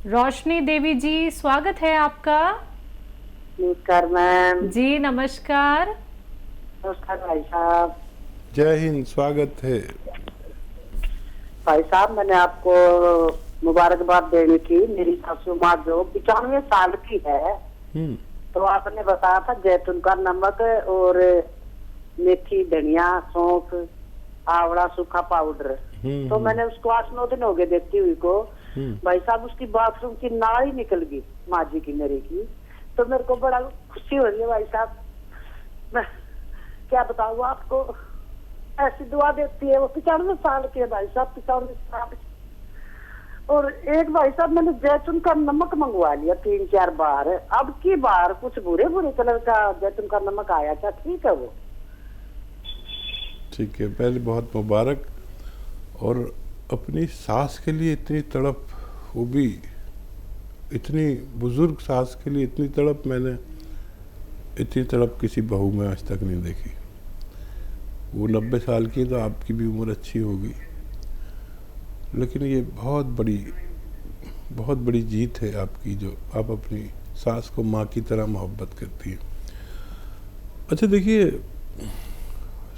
रोशनी देवी जी, स्वागत है आपका। नमस्कार मैम। जी नमस्कार। नमस्कार भाई साहब। जय हिंद, स्वागत है। भाई साहब, मैंने आपको मुबारकबाद देनी थी। मेरी सासू माँ जो 95 साल की है, तो आपने बताया था जैतून का नमक और मेथी, धनिया, सौंफ, आंवला, सूखा पाउडर। तो मैंने उसको 8-9 दिन हो गए देती हुई को। भाई साहब, उसकी बाथरूम की नाली निकल गई, माँ जी की, मेरी की। तो मेरे को बड़ा खुशी हो रही है भाई साहब। मैं क्या बताऊँ आपको, ऐसी दुआ देती है वो। 95 साल की है भाई साहब, 95 साल। और एक भाई साहब, मैंने जैतून का नमक मंगवा लिया 3-4 बार। अब की बार कुछ बुरे कलर का जैतून का नमक आया था। ठीक है वो? ठीक है, पहले बहुत मुबारक। और अपनी सास के लिए इतनी तड़प, वो भी इतनी बुजुर्ग सास के लिए इतनी तड़प, मैंने इतनी तड़प किसी बहू में आज तक नहीं देखी। वो 90 साल की है, तो आपकी भी उम्र अच्छी होगी, लेकिन ये बहुत बड़ी जीत है आपकी, जो आप अपनी सास को माँ की तरह मोहब्बत करती है। अच्छा देखिए,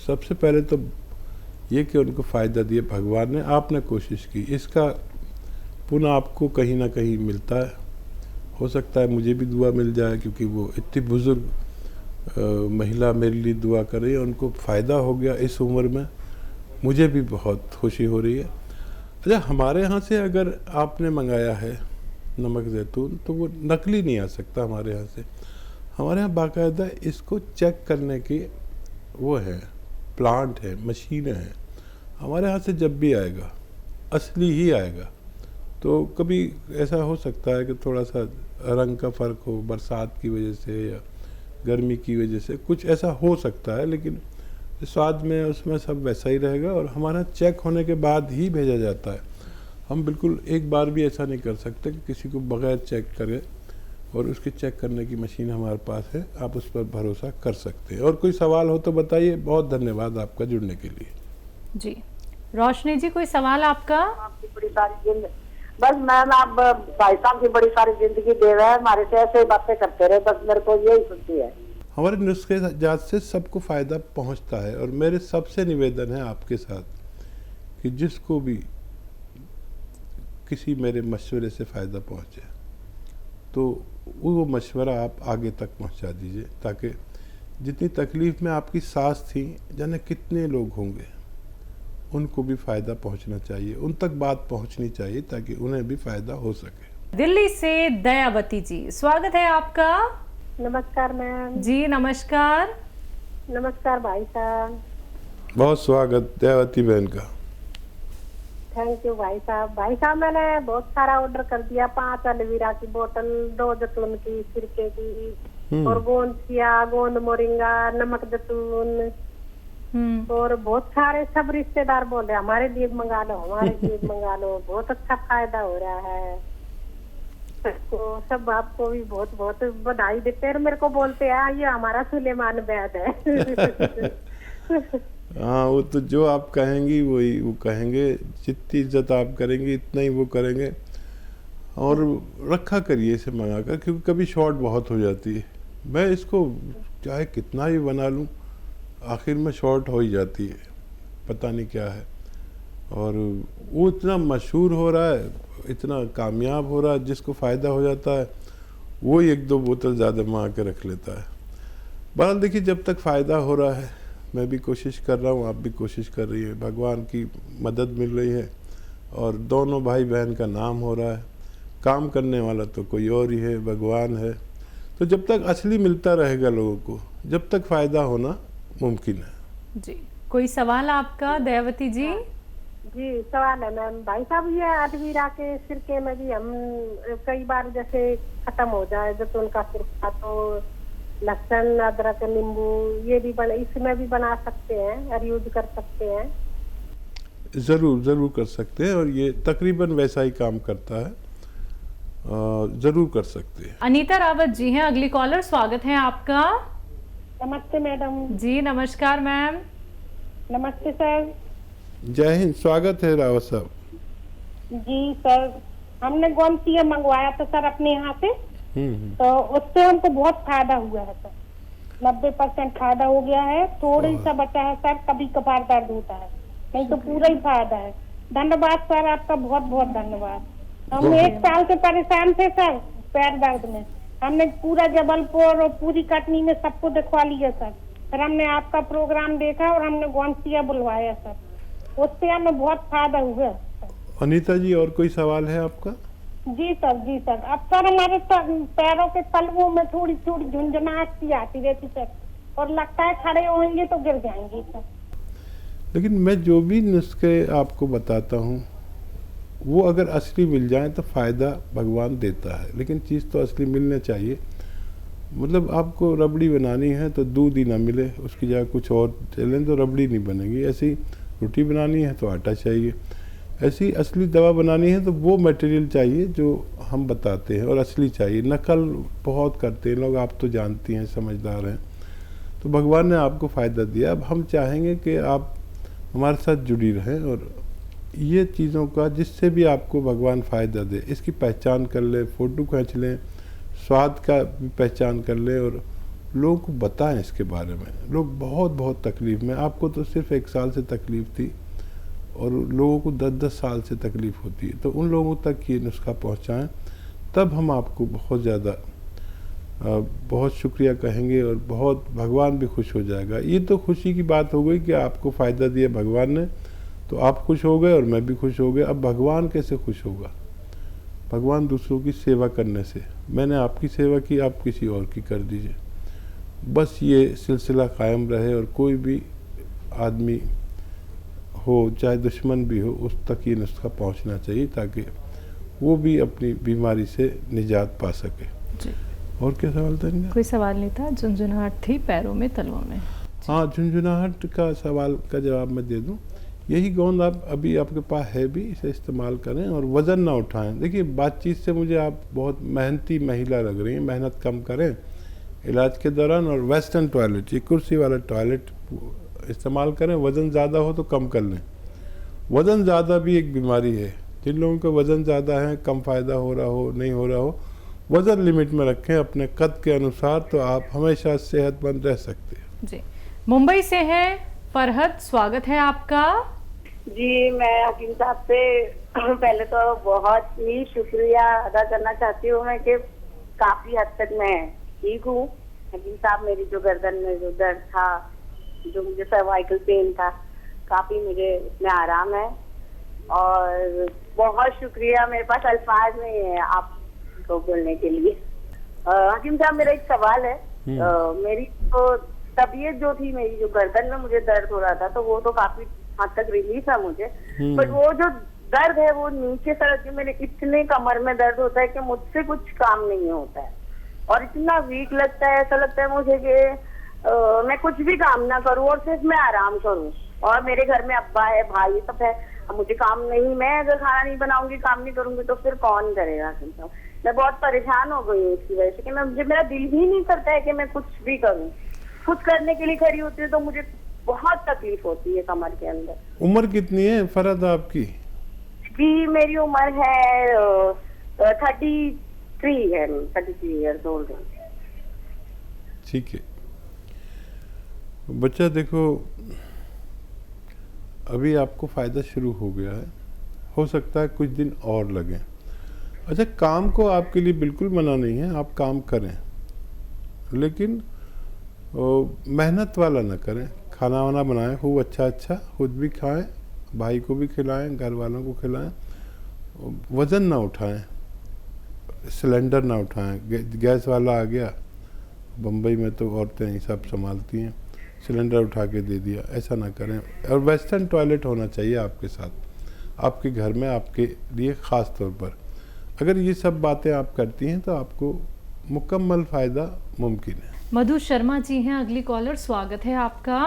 सबसे पहले तो ये कि उनको फ़ायदा दिया भगवान ने, आपने कोशिश की, इसका पुनः आपको कहीं ना कहीं मिलता है। हो सकता है मुझे भी दुआ मिल जाए, क्योंकि वो इतनी बुज़ुर्ग महिला मेरे लिए दुआ कर रही है, उनको फ़ायदा हो गया इस उम्र में, मुझे भी बहुत खुशी हो रही है। अच्छा, हमारे यहाँ से अगर आपने मंगाया है नमक ज़ैतून, तो वो नकली नहीं आ सकता हमारे यहाँ से। हमारे यहाँ बाकायदा इसको चेक करने की वो है, प्लांट है, मशीनें हैं। हमारे यहाँ से जब भी आएगा असली ही आएगा। तो कभी ऐसा हो सकता है कि थोड़ा सा रंग का फ़र्क हो, बरसात की वजह से या गर्मी की वजह से, कुछ ऐसा हो सकता है, लेकिन स्वाद में उसमें सब वैसा ही रहेगा। और हमारा चेक होने के बाद ही भेजा जाता है। हम बिल्कुल एक बार भी ऐसा नहीं कर सकते कि किसी को बगैर चेक करे, और उसके चेक करने की मशीन हमारे पास है, आप उस पर भरोसा कर सकते हैं। और कोई सवाल हो तो बताइए। बहुत धन्यवाद आपका जुड़ने के लिए। जी रोशनी जी, कोई सवाल आपका? आपकी बड़ी सारी जिंदगी, बस मैम, आप भाई साहब की बड़ी सारी जिंदगी दे रहे हैं, हमारे से ऐसे ही बातें करते रहे, बस मेरे को यही खुशी है। हमारे नुस्खे जात से सबको फ़ायदा पहुंचता है, और मेरे सबसे निवेदन है आपके साथ कि जिसको भी किसी मेरे मशवरे से फ़ायदा पहुंचे, तो वो मशवरा आप आगे तक पहुंचा दीजिए, ताकि जितनी तकलीफ़ में आपकी सास थी, जाने कितने लोग होंगे, उनको भी फ़ायदा पहुंचना चाहिए, उन तक बात पहुंचनी चाहिए, ताकि उन्हें भी फ़ायदा हो सके। दिल्ली से दयावती जी, स्वागत है आपका। नमस्कार मैम। जी नमस्कार। नमस्कार भाई साहब। बहुत स्वागत दयावती बहन का। थैंक यू भाई साहब। भाई साहब, मैंने बहुत सारा ऑर्डर कर दिया। 5 एलोवेरा की बोतल, 2 जैतून की, सिरके की, और गोंद मोरिंगा, नमक जैतून, और बहुत सारे। सब रिश्तेदार बोल रहे हमारे लिए मंगा लो, हमारे लिए मंगा लो। बहुत अच्छा फायदा हो रहा है। तो सब आपको भी बहुत बहुत बधाई देते हैं। मेरे को बोलते हैं ये हमारा सुलेमान वैद है। हाँ, वो तो जो आप कहेंगी वही वो कहेंगे। जितनी इज्जत आप करेंगे इतना ही वो करेंगे। और रखा करिए इसे मंगा कर, क्योंकि कभी शॉर्ट बहुत हो जाती है। मैं इसको चाहे कितना भी बना लूँ, आखिर में शॉर्ट हो ही जाती है, पता नहीं क्या है। और वो इतना मशहूर हो रहा है, इतना कामयाब हो रहा है, जिसको फ़ायदा हो जाता है वो 1-2 बोतल ज़्यादा मंगा के रख लेता है। बहरहाल देखिए, जब तक फ़ायदा हो रहा है, मैं भी कोशिश कर रहा हूँ, आप भी कोशिश कर रही है, भगवान की मदद मिल रही है, और दोनों भाई बहन का नाम हो रहा है। काम करने वाला तो कोई और ही है, भगवान है। तो जब तक असली मिलता रहेगा लोगों को, जब तक फ़ायदा होना मुमकिन है। जी, कोई सवाल आपका दयावती जी? जी सवाल है मैम। भाई साहब, ये एलोवेरा के सिरके में भी हम कई बार जैसे खत्म हो जाए जैतून का सिरका, तो लहसुन, अदरक, नींबू, ये भी इसमें भी बना सकते हैं और यूज कर सकते हैं। ज़रूर कर सकते हैं, और ये तकरीबन वैसा ही काम करता है। ज़रूर कर सकते हैं। अनीता रावत जी हैं अगली कॉलर, स्वागत है आपका। नमस्ते मैडम। जी नमस्कार मैम। नमस्ते सर। जय हिंद, स्वागत है रावत साहब। जी सर, हमने गोमतीय मंगवाया था सर अपने यहाँ से, तो उससे हमको बहुत फायदा हुआ है सर। 90% फायदा हो गया है, थोड़ी सा बचा है सर, कभी कभार दर्द होता है, नहीं तो पूरा ही फायदा है। धन्यवाद सर, आपका बहुत बहुत धन्यवाद। हम 1 साल से परेशान थे सर पैर दर्द में, हमने पूरा जबलपुर और पूरी कटनी में सबको दिखवा लिया सर, फिर हमने आपका प्रोग्राम देखा और हमने गोमतीय बुलवाया सर, उससे हमें बहुत फायदा हुआ। अनीता जी, और कोई सवाल है आपका? जी सर, जी सर। अब सर हमारे पैरों के तलवों में थोड़ी थोड़ी झुंझुनाहट सी आती रहती सर, और लगता है खड़े होंगे तो गिर जाएंगे सर। लेकिन मैं जो भी नुस्खे आपको बताता हूँ वो अगर असली मिल जाए तो फ़ायदा भगवान देता है, लेकिन चीज़ तो असली मिलना चाहिए। मतलब आपको रबड़ी बनानी है तो दूध ही ना मिले, उसकी जगह कुछ और चलें तो रबड़ी नहीं बनेगी। ऐसी रोटी बनानी है तो आटा चाहिए, ऐसी असली दवा बनानी है तो वो मटेरियल चाहिए जो हम बताते हैं, और असली चाहिए। नकल बहुत करते हैं लोग, आप तो जानती हैं, समझदार हैं। तो भगवान ने आपको फ़ायदा दिया, अब हम चाहेंगे कि आप हमारे साथ जुड़ी रहें और ये चीज़ों का जिससे भी आपको भगवान फ़ायदा दे इसकी पहचान कर लें, फ़ोटो खींच लें, स्वाद का भी पहचान कर लें और लोगों को बताएं इसके बारे में। लोग बहुत बहुत तकलीफ़ में, आपको तो सिर्फ 1 साल से तकलीफ़ थी और लोगों को 10-10 साल से तकलीफ़ होती है, तो उन लोगों तक ये नुस्खा पहुंचाएं, तब हम आपको बहुत ज़्यादा बहुत शुक्रिया कहेंगे और बहुत भगवान भी खुश हो जाएगा। ये तो खुशी की बात हो गई कि आपको फ़ायदा दिया भगवान ने, तो आप खुश हो गए और मैं भी खुश हो गया। अब भगवान कैसे खुश होगा? भगवान दूसरों की सेवा करने से। मैंने आपकी सेवा की, आप किसी और की कर दीजिए। बस ये सिलसिला कायम रहे और कोई भी आदमी हो, चाहे दुश्मन भी हो, उस तक ये नुस्खा पहुंचना चाहिए ताकि वो भी अपनी बीमारी से निजात पा सके। जी। और क्या सवाल था इनका? कोई सवाल नहीं था, झुंझुनाहट थी पैरों में, तलवों में। हाँ, झुंझुनाहट का सवाल का जवाब मैं दे दूं। यही गोंद आप अभी आपके पास है भी, इसे इस्तेमाल करें और वज़न ना उठाएं। देखिए, बातचीत से मुझे आप बहुत मेहनती महिला लग रही हैं, मेहनत कम करें इलाज के दौरान, और वेस्टर्न टॉयलेट, ये कुर्सी वाला टॉयलेट इस्तेमाल करें। वज़न ज़्यादा हो तो कम कर लें। वज़न ज़्यादा भी एक बीमारी है। जिन लोगों का वज़न ज़्यादा है, कम फ़ायदा हो रहा हो, नहीं हो रहा हो, वज़न लिमिट में रखें अपने कद के अनुसार, तो आप हमेशा सेहतमंद रह सकते हैं। जी। मुंबई से हैं फरहत, स्वागत है आपका। जी, मैं हकीम साहब से पहले तो बहुत ही शुक्रिया अदा करना चाहती हूँ मैं कि काफी हद तक मैं ठीक हूँ। हकीम साहब, मेरी जो गर्दन में जो दर्द था, जो मुझे सर्वाइकल पेन था, काफी मुझे उसमें आराम है और बहुत शुक्रिया। मेरे पास अल्फाज नहीं है आपको बोलने के लिए। हकीम साहब, मेरा एक सवाल है। मेरी तो तबीयत जो थी, मेरी जो गर्दन में मुझे दर्द हो रहा था, तो वो तो काफी हद तक रिलीफ है मुझे, बट वो जो दर्द है वो नीचे सड़क के, मेरे इतने कमर में दर्द होता है कि मुझसे कुछ काम नहीं होता है और इतना वीक लगता है। ऐसा लगता है मुझे कि मैं कुछ भी काम ना करूं और सिर्फ मैं आराम करूं। और मेरे घर में अब्बा है, भाई सब है, मुझे काम नहीं, मैं अगर खाना नहीं बनाऊंगी, काम नहीं करूंगी तो फिर कौन करेगा? मैं बहुत परेशान हो गई हूँ इसकी वजह से कि मुझे, मेरा दिल ही नहीं करता है कि मैं कुछ भी करूँ। कुछ करने के लिए खड़ी होती है तो मुझे बहुत तकलीफ होती है कमर के अंदर। उम्र कितनी है फरहत आपकी? जी, मेरी उम्र है 33 है, 33 ईयर्स ओल्ड है। ठीक है बच्चा, देखो अभी आपको फ़ायदा शुरू हो गया है, हो सकता है कुछ दिन और लगें। अच्छा, काम को आपके लिए बिल्कुल मना नहीं है, आप काम करें, लेकिन मेहनत वाला ना करें। खाना वाना बनाएं खूब अच्छा, खुद भी खाएं, भाई को भी खिलाएं, घर वालों को खिलाएं। वज़न ना उठाएं, सिलेंडर ना उठाएं। गैस वाला आ गया, बम्बई में तो औरतें ही सब संभालती हैं, सिलेंडर उठा के दे दिया, ऐसा ना करें। और वेस्टर्न टॉयलेट होना चाहिए आपके साथ, आपके घर में, आपके लिए ख़ास तौर पर। अगर ये सब बातें आप करती हैं तो आपको मुकम्मल फ़ायदा मुमकिन है। मधु शर्मा जी हैं अगली कॉलर, स्वागत है आपका।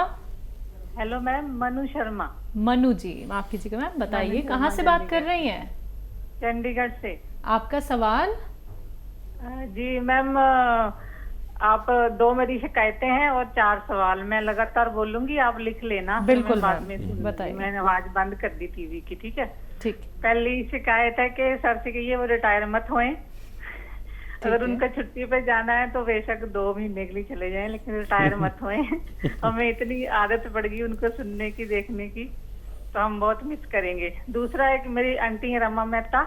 Hello ma'am, Manu Sharma. मनु जी, माफ कीजिएगा मैम, बताइए कहाँ से बात कर रही हैं? चंडीगढ़ से। आपका सवाल? जी मैम, आप 2 मेरी शिकायतें हैं और 4 सवाल। मैं लगातार बोलूंगी, आप लिख लेना। बिल्कुल बाद मैम, में बताइए। मैंने आवाज बंद कर दी टीवी की, ठीक है? ठीक। पहली शिकायत है कि सर से कहिए वो रिटायर मत होएं। अगर उनका छुट्टी पे जाना है तो बेशक 2 महीने के लिए चले जाएं, लेकिन रिटायर मत होएं। हमें इतनी आदत पड़ गई उनको सुनने की, देखने की, तो हम बहुत मिस करेंगे। दूसरा एक मेरी आंटी है रमा मेहता,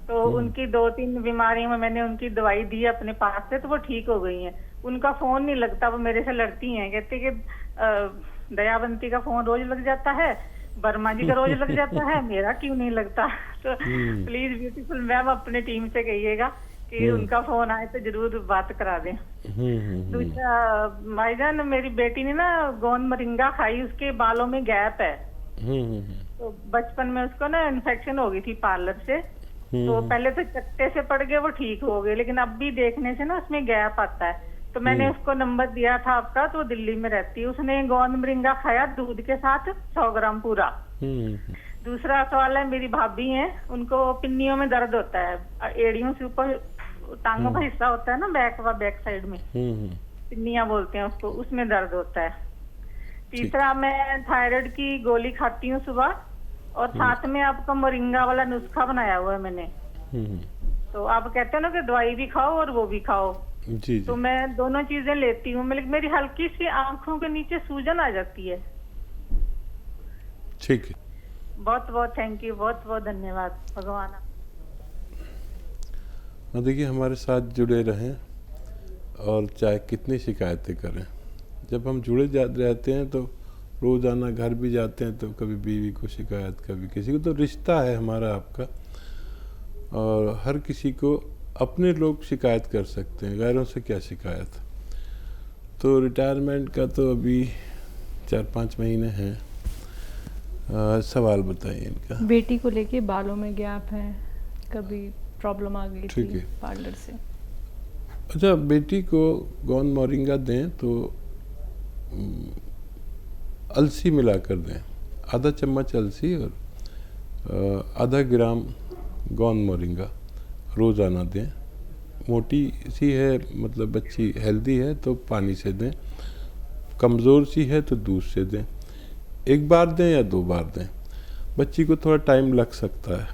तो उनकी 2-3 बीमारियों में मैंने उनकी दवाई दी अपने पास से, तो वो ठीक हो गई हैं। उनका फोन नहीं लगता, वो मेरे से लड़ती हैं, कहती कि दयावंती का फोन रोज लग जाता है, वर्मा जी का रोज लग जाता है, मेरा क्यों नहीं लगता। तो प्लीज ब्यूटीफुल मैम अपने टीम से कहिएगा कि उनका फोन आए तो जरूर बात करा दें। दूसरा भाईजान, मेरी बेटी ने ना गोंद मोरिंगा खाई, उसके बालों में गैप है। तो बचपन में उसको ना इन्फेक्शन हो गई थी पार्लर से, तो पहले तो चट्टे से पड़ गए, वो ठीक हो गए, लेकिन अब भी देखने से ना उसमें गैप आता है। तो मैंने उसको नंबर दिया था आपका, तो दिल्ली में रहती है, उसने गोंद मोरिंगा खाया दूध के साथ 100 ग्राम पूरा। दूसरा सवाल है, मेरी भाभी हैं, उनको पिन्नियों में दर्द होता है, एड़ियों से ऊपर टांगों का हिस्सा होता है ना, बैक साइड में पिन्नियां बोलते हैं उसको, उसमें दर्द होता है। तीसरा, मैं थायराइड की गोली खाती हूँ सुबह, और साथ में आपका मोरिंगा वाला नुस्खा बनाया हुआ है मैंने। तो आप कहते हो ना कि दवाई भी खाओ और वो भी खाओ, जी। तो मैं दोनों चीजें लेती हूँ। मेरी हल्की सी आंखों के नीचे सूजन आ जाती है। ठीक है, बहुत बहुत थैंक यू, बहुत बहुत धन्यवाद। भगवान देखिए हमारे साथ जुड़े रहें, और चाहे कितनी शिकायतें करें, जब हम जुड़े रहते हैं तो रोज़ाना घर भी जाते हैं, तो कभी बीवी को शिकायत, कभी किसी को, तो रिश्ता है हमारा आपका, और हर किसी को अपने लोग शिकायत कर सकते हैं, गैरों से क्या शिकायत। तो रिटायरमेंट का तो अभी 4-5 महीने हैं। सवाल बताइए इनका। बेटी को लेके बालों में गैप है, कभी प्रॉब्लम आ गई थी पार्लर से। अच्छा, बेटी को गोंद मोरिंगा दें तो अलसी मिला कर दें, आधा चम्मच अलसी और आधा ग्राम गोंद मोरिंगा रोज़ाना दें। मोटी सी है, मतलब बच्ची हेल्दी है तो पानी से दें, कमज़ोर सी है तो दूध से दें। 1 बार दें या 2 बार दें, बच्ची को थोड़ा टाइम लग सकता है,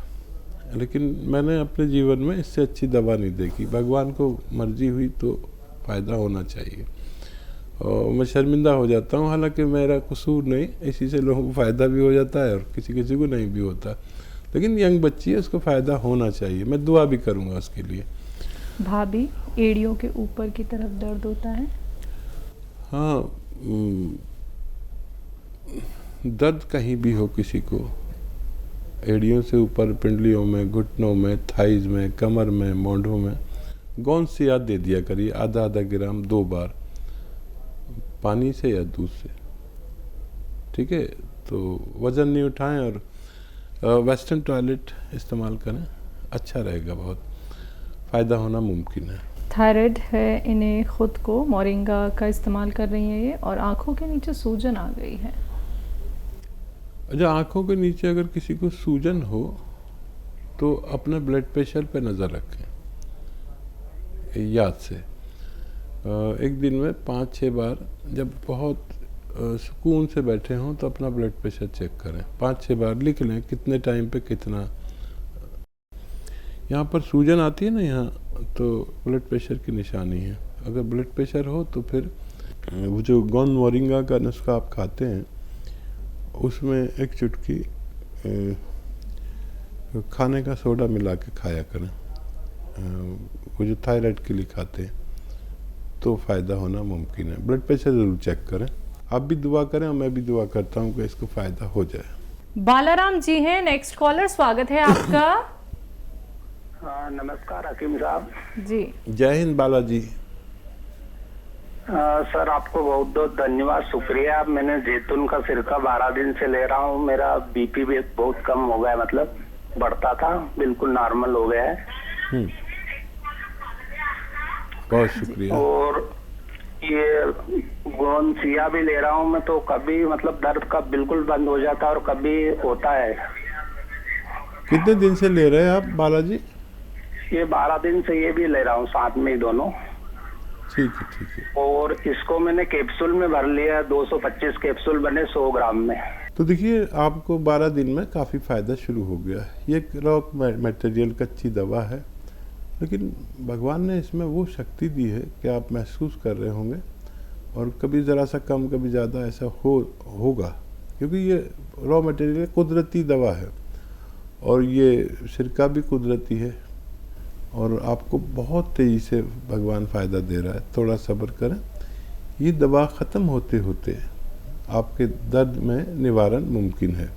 लेकिन मैंने अपने जीवन में इससे अच्छी दवा नहीं देखी। भगवान को मर्जी हुई तो फ़ायदा होना चाहिए, और मैं शर्मिंदा हो जाता हूँ, हालांकि मेरा कसूर नहीं, इसी से लोगों को फ़ायदा भी हो जाता है और किसी किसी को नहीं भी होता, लेकिन यंग बच्ची है, उसको फ़ायदा होना चाहिए। मैं दुआ भी करूँगा उसके लिए। भाभी, एड़ियों के ऊपर की तरफ दर्द होता है? हाँ, दर्द कहीं भी हो किसी को, एड़ियों से ऊपर, पिंडलियों में, घुटनों में, थाइज में, कमर में, मोंढों में, गोंद से याद दे दिया करिए, आधा ग्राम 2 बार, पानी से या दूध से। ठीक है, तो वज़न नहीं उठाएं, और वेस्टर्न टॉयलेट इस्तेमाल करें, अच्छा रहेगा, बहुत फ़ायदा होना मुमकिन है। थायराइड है इन्हें, खुद को मोरिंगा का इस्तेमाल कर रही हैं ये, और आँखों के नीचे सूजन आ गई है। अच्छा, आँखों के नीचे अगर किसी को सूजन हो तो अपने ब्लड प्रेशर पे नज़र रखें, याद से। एक दिन में 5-6 बार, जब बहुत सुकून से बैठे हों तो अपना ब्लड प्रेशर चेक करें, 5-6 बार लिख लें कितने टाइम पे कितना। यहाँ पर सूजन आती है ना यहाँ, तो ब्लड प्रेशर की निशानी है। अगर ब्लड प्रेशर हो तो फिर वो जो गोंद मोरिंगा का नुस्खा आप खाते हैं, उसमें 1 चुटकी खाने का सोडा मिला के खाया करें, वो जो थायराइड के लिए खाते हैं, तो फ़ायदा होना मुमकिन है। ब्लड प्रेशर ज़रूर चेक करें, आप भी दुआ करें और मैं भी दुआ करता हूँ कि इसको फ़ायदा हो जाए। बालाराम जी हैं नेक्स्ट कॉलर, स्वागत है आपका। हाँ, नमस्कार हकीम साहब जी। जय हिंद बालाजी। सर, आपको बहुत बहुत धन्यवाद, शुक्रिया। मैंने जैतून का सिरका 12 दिन से ले रहा हूँ, मेरा बीपी भी बहुत कम हो गया है, मतलब बढ़ता था, बिल्कुल नॉर्मल हो गया है। बहुत शुक्रिया। और ये गोंद सिया भी ले रहा हूँ मैं, तो कभी मतलब दर्द का बिल्कुल बंद हो जाता है और कभी होता है। कितने दिन से ले रहे हैं आप बालाजी? ये 12 दिन से ये भी ले रहा हूँ, साथ में ही दोनों। ठीक है, ठीक है। और इसको मैंने कैप्सूल में भर लिया, 225 कैप्सूल बने 100 ग्राम में। तो देखिए आपको 12 दिन में काफ़ी फ़ायदा शुरू हो गया। ये एक रॉ मटेरियल कच्ची दवा है, लेकिन भगवान ने इसमें वो शक्ति दी है कि आप महसूस कर रहे होंगे, और कभी ज़रा सा कम कभी ज़्यादा ऐसा होगा, क्योंकि ये रॉ मटेरियल कुदरती दवा है और ये सिरका भी कुदरती है, और आपको बहुत तेज़ी से भगवान फ़ायदा दे रहा है। थोड़ा सब्र करें, ये दवा ख़त्म होते होते आपके दर्द में निवारण मुमकिन है।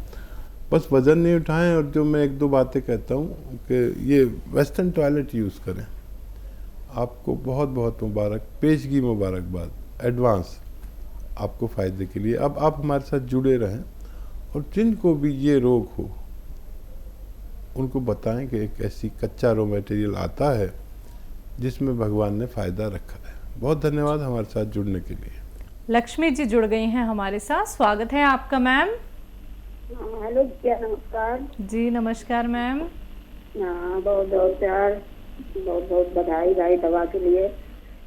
बस वज़न नहीं उठाएं, और जो मैं 1-2 बातें कहता हूँ कि ये वेस्टर्न टॉयलेट यूज़ करें। आपको बहुत बहुत मुबारक, पेशगी मुबारकबाद एडवांस आपको फ़ायदे के लिए। अब आप हमारे साथ जुड़े रहें, और जिनको भी ये रोग हो उनको बताएं कि एक ऐसी कच्चा रॉ मटेरियल आता है जिसमें भगवान ने फ़ायदा रखा है। बहुत धन्यवाद हमारे साथ जुड़ने के लिए। लक्ष्मी जी जुड़ गई हैं हमारे साथ, स्वागत है आपका मैम। हेलो भैया, नमस्कार जी नमस्कार मैम। हाँ, बहुत बहुत प्यार, बहुत बहुत बधाई भाई दवा के लिए।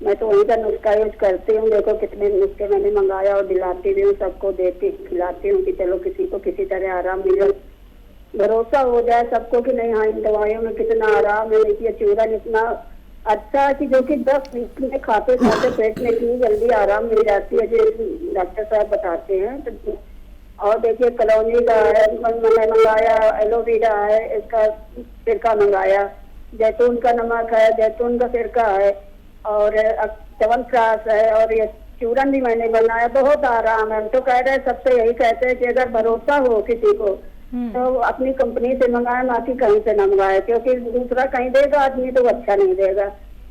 मैं तो वहीं का नुस्खा यूज करती हूँ। देखो कितने नुस्खे मैंने मंगाया और दिलाती भी हूँ, सबको देती खिलाती हूँ कि चलो किसी को किसी तरह आराम मिले, भरोसा हो जाए सबको कि नहीं हाँ इन दवाइयों में कितना आराम है। देखिए चूरन इतना अच्छा है कि जो कि 10 वीक में खाते खाते पेट में इतनी जल्दी आराम मिल जाती है, जो डॉक्टर साहब बताते हैं। तो और देखिए कलौनी का है, मैंने मंगाया, एलोवेरा है, इसका सिरका मंगाया, जैतून का नमक है, जैतून का सिरका है, और च्यवनप्राश है, और ये चूरन भी मैंने बनाया। बहुत आराम है। हम तो कह रहे हैं, सबसे यही कहते हैं कि अगर भरोसा हो किसी को तो अपनी कंपनी से मंगाए, ना कि कहीं से न मंगाए, क्योंकि दूसरा कहीं देगा आदमी तो अच्छा नहीं देगा।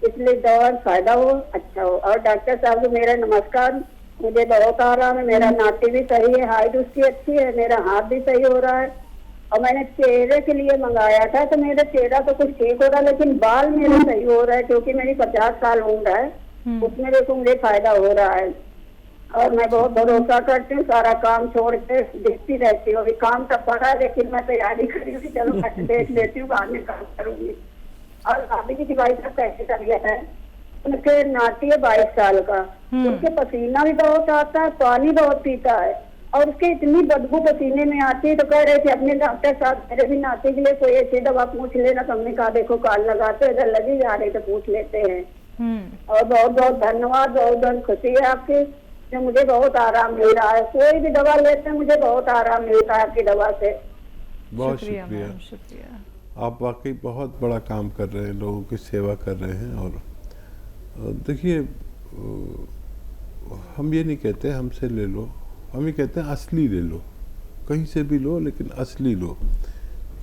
इसलिए दवा फायदा हो, अच्छा हो। और डॉक्टर साहब को मेरा नमस्कार, मुझे बहुत आराम है। मेरा नाटी भी सही है, हाइट उसकी अच्छी है, मेरा हाथ भी सही हो रहा है। और मैंने चेहरे के लिए मंगाया था, तो मेरा चेहरा तो कुछ ठीक हो रहा है, लेकिन बाल मेरे सही हो रहा है, क्योंकि मेरी 50 साल उम्र है, उसमें देखो मुझे फायदा हो रहा है। और मैं बहुत भरोसा करती हूँ, सारा काम छोड़ के देखती रहती हूँ। अभी काम तो पड़ा है, लेकिन मैं तैयारी करी हूँ कि चलो देख लेती हूँ, बाद में काम करूंगी। और भाभी की भाई साहब कैसे तबीयत है? उनके नाती है 22 साल का, उनके पसीना भी बहुत आता है, पानी बहुत पीता है, और उसके इतनी बदबू पसीने में आती है। तो कह रहे थे अपने डॉक्टर साहब मेरे भी नाती के लिए कोई ऐसी दवा पूछ लेना। तो हमने कहा देखो काल लगाते इधर लगी जा रही तो पूछ लेते हैं। और बहुत बहुत धन्यवाद, बहुत बहुत खुशी है आपकी, जो मुझे बहुत आराम मिल रहा है। कोई भी दवा लेते हैं मुझे बहुत आराम मिलता है आपकी दवा से। बहुत शुक्रिया, शुक्रिया। आप वाकई बहुत बड़ा काम कर रहे हैं, लोगों की सेवा कर रहे हैं। और देखिए हम ये नहीं कहते हमसे ले लो, हम ये कहते हैं असली ले लो, कहीं से भी लो लेकिन असली लो,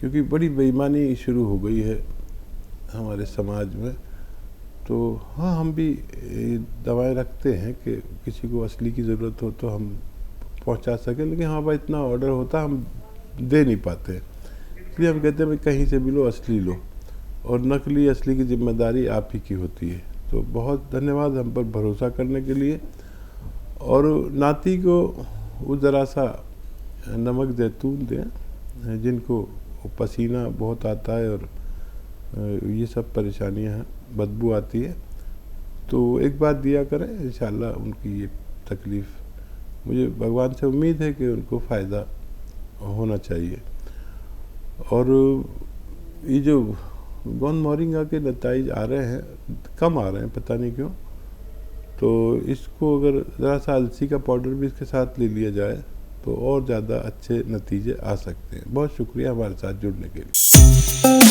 क्योंकि बड़ी बेईमानी शुरू हो गई है हमारे समाज में। तो हाँ, हम भी दवाएं रखते हैं कि किसी को असली की ज़रूरत हो तो हम पहुंचा सकें, लेकिन हाँ भाई इतना ऑर्डर होता हम दे नहीं पाते, इसलिए हम कहते हैं भाई कहीं से भी लो, असली लो, और नकली असली की जिम्मेदारी आप ही की होती है। तो बहुत धन्यवाद हम पर भरोसा करने के लिए। और नाती को वो ज़रा सा नमक जैतून दें, जिनको पसीना बहुत आता है और ये सब परेशानियां हैं, बदबू आती है, तो एक बार दिया करें, इंशाल्लाह उनकी ये तकलीफ़, मुझे भगवान से उम्मीद है कि उनको फ़ायदा होना चाहिए। और ये जो गोंद मोरिंगा के नताइज आ रहे हैं, कम आ रहे हैं, पता नहीं क्यों, तो इसको अगर ज़रा सा अलसी का पाउडर भी इसके साथ ले लिया जाए तो और ज़्यादा अच्छे नतीजे आ सकते हैं। बहुत शुक्रिया हमारे साथ जुड़ने के लिए।